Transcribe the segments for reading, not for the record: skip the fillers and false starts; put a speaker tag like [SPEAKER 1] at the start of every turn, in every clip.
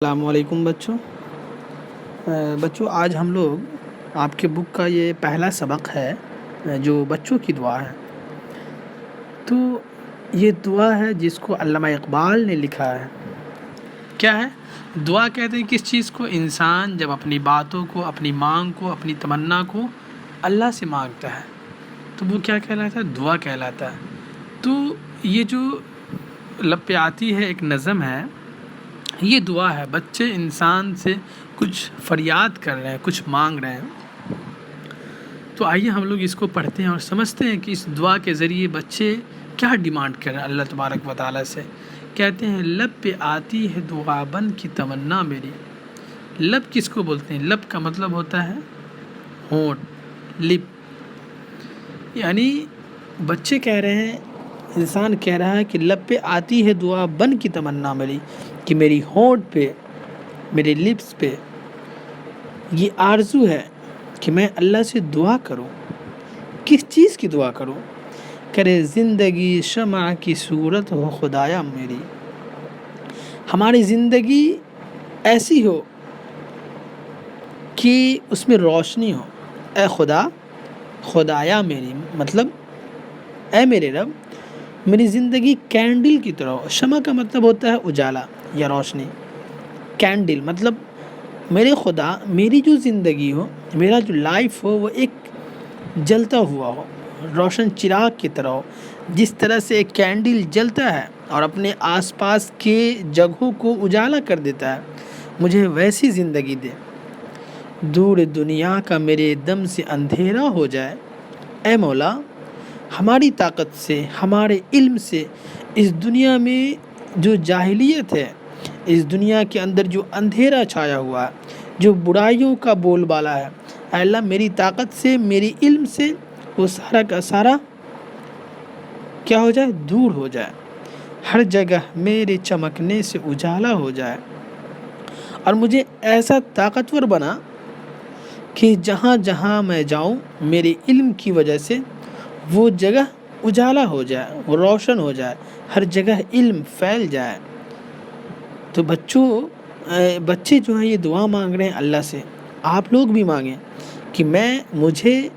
[SPEAKER 1] السلام علیکم بچوں آج ہم لوگ آپ کے بک کا یہ پہلا سبق ہے جو بچوں کی دعا ہے. تو یہ دعا ہے جس کو علامہ اقبال نے لکھا ہے. کیا ہے دعا؟ کہتے ہیں کس چیز کو؟ انسان جب اپنی باتوں کو، اپنی مانگ کو، اپنی تمنا کو اللہ سے مانگتا ہے تو وہ کیا کہلاتا ہے؟ دعا کہلاتا ہے. تو یہ جو لب پہ آتی ہے ایک نظم ہے، یہ دعا ہے. بچے انسان سے کچھ فریاد کر رہے ہیں، کچھ مانگ رہے ہیں. تو آئیے ہم لوگ اس کو پڑھتے ہیں اور سمجھتے ہیں کہ اس دعا کے ذریعے بچے کیا ڈیمانڈ کر رہے ہیں اللہ تبارک و تعالیٰ سے. کہتے ہیں لب پہ آتی ہے دعا بن کی تمنا میری. لب کس کو بولتے ہیں؟ لب کا مطلب ہوتا ہے ہونٹ، لپ. یعنی بچے کہہ رہے ہیں، انسان کہہ رہا ہے کہ لب پہ آتی ہے دعا بن کی تمنا میری، کہ میری ہونٹ پہ، میرے لپس پہ یہ آرزو ہے کہ میں اللہ سے دعا کروں. کس چیز کی دعا کروں؟ کرے زندگی شمع کی صورت ہو خدایا میری. ہماری زندگی ایسی ہو کہ اس میں روشنی ہو. اے خدا، خدایا میری مطلب اے میرے رب، میری زندگی کینڈل کی طرح ہو. شمع کا مطلب ہوتا ہے اجالا یا روشنی. کینڈل مطلب میرے خدا، میری جو زندگی ہو، میرا جو لائف ہو، وہ ایک جلتا ہوا ہو، روشن چراغ کی طرح ہو. جس طرح سے ایک کینڈل جلتا ہے اور اپنے آس پاس کے جگہوں کو اجالا کر دیتا ہے، مجھے ویسی زندگی دے. دور دنیا کا میرے دم سے اندھیرا ہو جائے. اے مولا، ہماری طاقت سے، ہمارے علم سے اس دنیا میں جو جاہلیت ہے، اس دنیا کے اندر جو اندھیرا چھایا ہوا ہے، جو برائیوں کا بول بالا ہے، اے اللہ میری طاقت سے، میری علم سے وہ سارا کا سارا کیا ہو جائے؟ دور ہو جائے. ہر جگہ میرے چمکنے سے اجالا ہو جائے، اور مجھے ایسا طاقتور بنا کہ جہاں جہاں میں جاؤں میرے علم کی وجہ سے وہ جگہ اجالا ہو جائے، وہ روشن ہو جائے، ہر جگہ علم پھیل جائے. تو بچے جو ہیں یہ دعا مانگ رہے ہیں اللہ سے. آپ لوگ بھی مانگیں کہ مجھے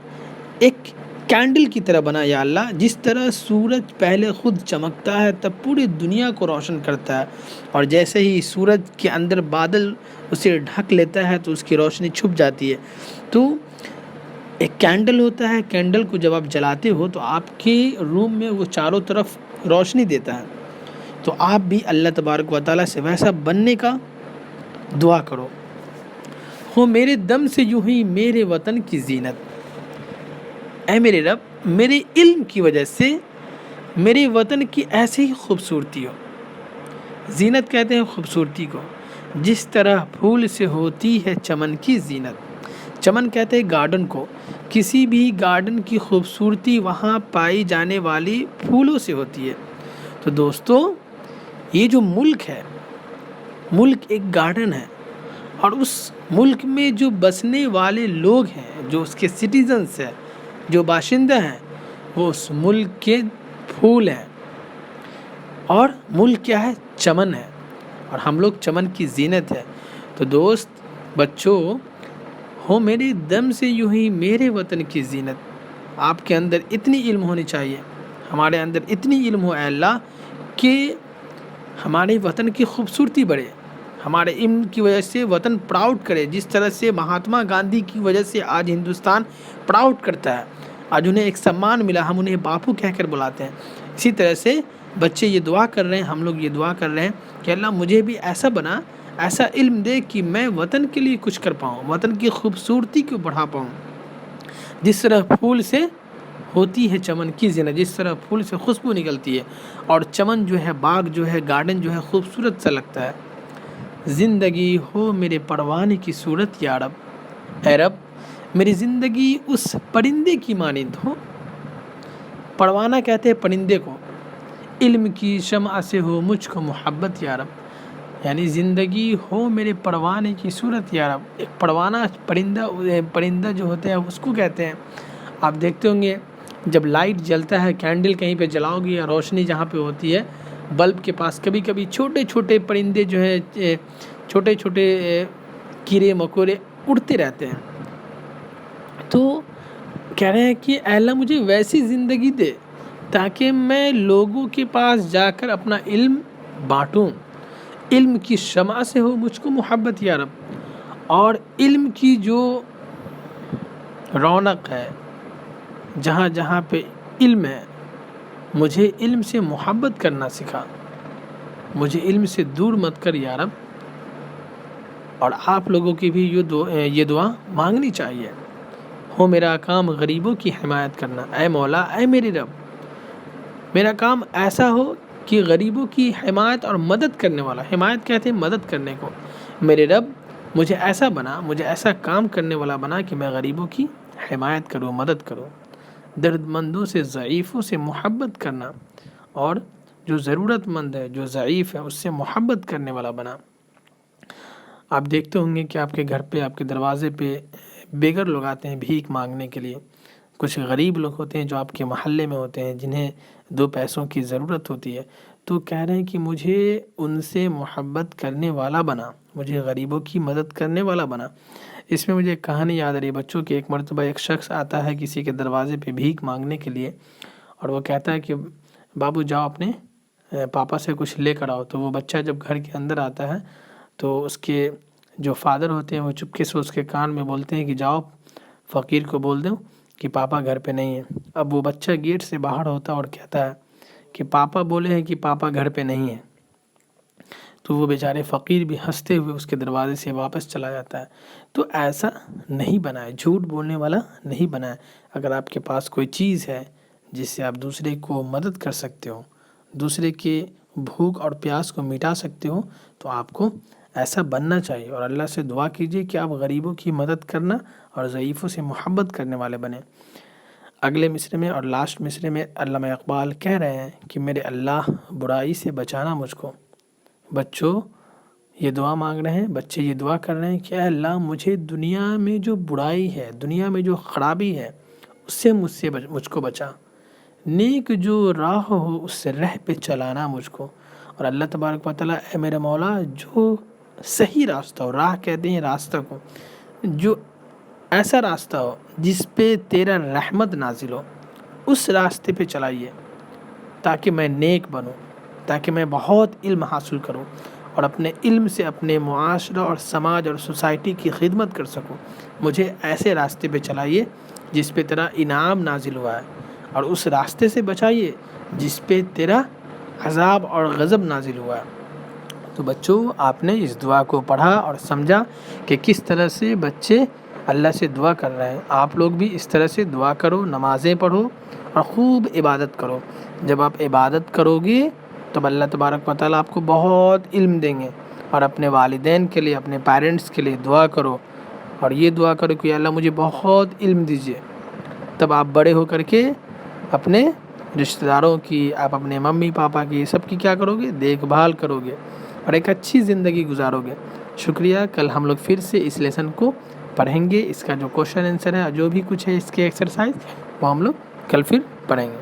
[SPEAKER 1] ایک کینڈل کی طرح بنا یا اللہ. جس طرح سورج پہلے خود چمکتا ہے تب پوری دنیا کو روشن کرتا ہے، اور جیسے ہی سورج کے اندر بادل اسے ڈھک لیتا ہے تو اس کی روشنی چھپ جاتی ہے. تو ایک کینڈل ہوتا ہے، کینڈل کو جب آپ جلاتے ہو تو آپ کے روم میں وہ چاروں طرف روشنی دیتا ہے. تو آپ بھی اللہ تبارک و تعالیٰ سے ویسا بننے کا دعا کرو. ہو میرے دم سے یوں ہی میرے وطن کی زینت. اے میرے رب، میرے علم کی وجہ سے میرے وطن کی ایسی ہی خوبصورتی ہو. زینت کہتے ہیں خوبصورتی کو. جس طرح پھول سے ہوتی ہے چمن کی زینت. چمن کہتے ہیں گارڈن کو. کسی بھی گارڈن کی خوبصورتی وہاں پائی جانے والی پھولوں سے ہوتی ہے. تو دوستو، یہ جو ملک ہے، ملک ایک گارڈن ہے، اور اس ملک میں جو بسنے والے لوگ ہیں، جو اس کے سٹیزنز ہیں، جو باشندہ ہیں، وہ اس ملک کے پھول ہیں. اور ملک کیا ہے؟ چمن ہے، اور ہم لوگ چمن کی زینت ہے. تو دوست، بچوں، ہو میرے دم سے یوں ہی میرے وطن کی زینت. آپ کے اندر اتنی علم ہونی چاہیے، ہمارے اندر اتنی علم ہو اے اللہ کہ ہمارے وطن کی خوبصورتی بڑھے، ہمارے علم کی وجہ سے وطن پراؤڈ کرے. جس طرح سے مہاتما گاندھی کی وجہ سے آج ہندوستان پراؤڈ کرتا ہے، آج انہیں ایک سمان ملا، ہم انہیں باپو کہہ کر بلاتے ہیں. اسی طرح سے بچے یہ دعا کر رہے ہیں، ہم لوگ یہ دعا کر رہے ہیں کہ اللہ مجھے بھی ایسا بنا، ایسا علم دے کہ میں وطن کے لیے کچھ کر پاؤں، وطن کی خوبصورتی کو بڑھا پاؤں. جس طرح پھول سے ہوتی ہے چمن کی زینت، جس طرح پھول سے خوشبو نکلتی ہے اور چمن جو ہے، باغ جو ہے، گارڈن جو ہے خوبصورت سا لگتا ہے. زندگی ہو میرے پروانے کی صورت یا رب. اے رب، میری زندگی اس پرندے کی مانند ہو. پروانہ کہتے ہیں پرندے کو. علم کی شمع سے ہو مجھ کو محبت یا رب. یعنی زندگی ہو میرے پروانے کی صورت یا رب. ایک پروانہ پرندہ جو ہوتا ہے اس کو کہتے ہیں. آپ دیکھتے ہوں گے جب لائٹ جلتا ہے، کینڈل کہیں پہ جلاؤ گے یا روشنی جہاں پہ ہوتی ہے بلب کے پاس، کبھی کبھی چھوٹے چھوٹے پرندے جو ہیں چھوٹے چھوٹے کیڑے مکوڑے اڑتے رہتے ہیں. تو کہہ رہے ہیں کہ اے اللہ مجھے ویسی زندگی دے تاکہ میں لوگوں کے پاس جا کر اپنا علم بانٹوں. علم کی شمع سے ہو مجھ کو محبت یا رب, اور علم کی جو رونق ہے, جہاں جہاں پہ علم ہے, مجھے علم سے محبت کرنا سکھا, مجھے علم سے دور مت کر یا رب. اور آپ لوگوں کی بھی یہ دعا مانگنی چاہیے. ہو میرا کام غریبوں کی حمایت کرنا, اے مولا اے میرے رب, میرا کام ایسا ہو کہ غریبوں کی حمایت اور مدد کرنے والا, حمایت کہتے ہیں مدد کرنے کو, میرے رب مجھے ایسا بنا, مجھے ایسا کام کرنے والا بنا کہ میں غریبوں کی حمایت کروں, مدد کروں. درد مندوں سے, ضعیفوں سے محبت کرنا, اور جو ضرورت مند ہے, جو ضعیف ہے, اس سے محبت کرنے والا بنا. آپ دیکھتے ہوں گے کہ آپ کے گھر پہ, آپ کے دروازے پہ بےگر لوگ آتے ہیں بھیک مانگنے کے لیے. کچھ غریب لوگ ہوتے ہیں جو آپ کے محلے میں ہوتے ہیں, جنہیں 2 پیسوں کی ضرورت ہوتی ہے. تو کہہ رہے ہیں کہ مجھے ان سے محبت کرنے والا بنا, مجھے غریبوں کی مدد کرنے والا بنا. اس میں مجھے ایک کہانی یاد آ رہی ہے بچوں کی. ایک مرتبہ ایک شخص آتا ہے کسی کے دروازے پہ بھیک مانگنے کے لیے, اور وہ کہتا ہے کہ بابو جاؤ اپنے پاپا سے کچھ لے کر آؤ. تو وہ بچہ جب گھر کے اندر آتا ہے تو اس کے جو فادر ہوتے ہیں وہ چپکے سے اس کے کان میں بولتے ہیں کہ جاؤ فقیر کو بول دو کہ پاپا گھر پہ نہیں ہے. اب وہ بچہ گیٹ سے باہر ہوتا ہے اور کہتا ہے کہ پاپا بولے ہیں کہ پاپا گھر پہ نہیں ہے. تو وہ بیچارے فقیر بھی ہنستے ہوئے اس کے دروازے سے واپس چلا جاتا ہے. تو ایسا نہیں بنائے, جھوٹ بولنے والا نہیں بنائے. اگر آپ کے پاس کوئی چیز ہے جس سے آپ دوسرے کو مدد کر سکتے ہو, دوسرے کے بھوک اور پیاس کو مٹا سکتے ہو, تو آپ کو ایسا بننا چاہیے. اور اللہ سے دعا کیجیے کہ آپ غریبوں کی مدد کرنا اور ضعیفوں سے محبت کرنے والے بنیں. اگلے مصرے میں اور لاسٹ مصرے میں علامہ اقبال کہہ رہے ہیں کہ میرے اللہ برائی سے بچانا مجھ کو. بچوں یہ دعا مانگ رہے ہیں, بچے یہ دعا کر رہے ہیں کہ اے اللہ مجھے دنیا میں جو برائی ہے, دنیا میں جو خرابی ہے, اس سے مجھ کو بچا. نیک جو راہ ہو اس سے رہ پہ چلانا مجھ کو. اور اللہ تبارک و تعالیٰ اے میرے مولا جو صحیح راستہ ہو, راہ کہتے ہیں راستہ کو, جو ایسا راستہ ہو جس پہ تیرا رحمت نازل ہو, اس راستے پہ چلائیے تاکہ میں نیک بنوں, تاکہ میں بہت علم حاصل کروں اور اپنے علم سے اپنے معاشرہ اور سماج اور سوسائٹی کی خدمت کر سکوں. مجھے ایسے راستے پہ چلائیے جس پہ تیرا انعام نازل ہوا ہے, اور اس راستے سے بچائیے جس پہ تیرا عذاب اور غضب نازل ہوا ہے. تو بچوں آپ نے اس دعا کو پڑھا اور سمجھا کہ کس طرح سے بچے اللہ سے دعا کر رہے ہیں. آپ لوگ بھی اس طرح سے دعا کرو, نمازیں پڑھو اور خوب عبادت کرو. جب آپ عبادت کرو گے تب اللہ تبارک و تعالیٰ آپ کو بہت علم دیں گے. اور اپنے والدین کے لیے, اپنے پیرنٹس کے لیے دعا کرو, اور یہ دعا کرو کہ اللہ مجھے بہت علم دیجیے. تب آپ بڑے ہو کر کے اپنے رشتہ داروں کی, آپ اپنے ممی پاپا کی, سب کی کیا کرو گے, دیکھ بھال کرو گے اور ایک اچھی زندگی گزارو گے. شکریہ. کل ہم لوگ پھر سے اس لیسن کو پڑھیں گے. اس کا جو کوشچن آنسر ہے, جو بھی کچھ ہے اس کے ایکسرسائز, وہ ہم لوگ کل پھر پڑھیں گے.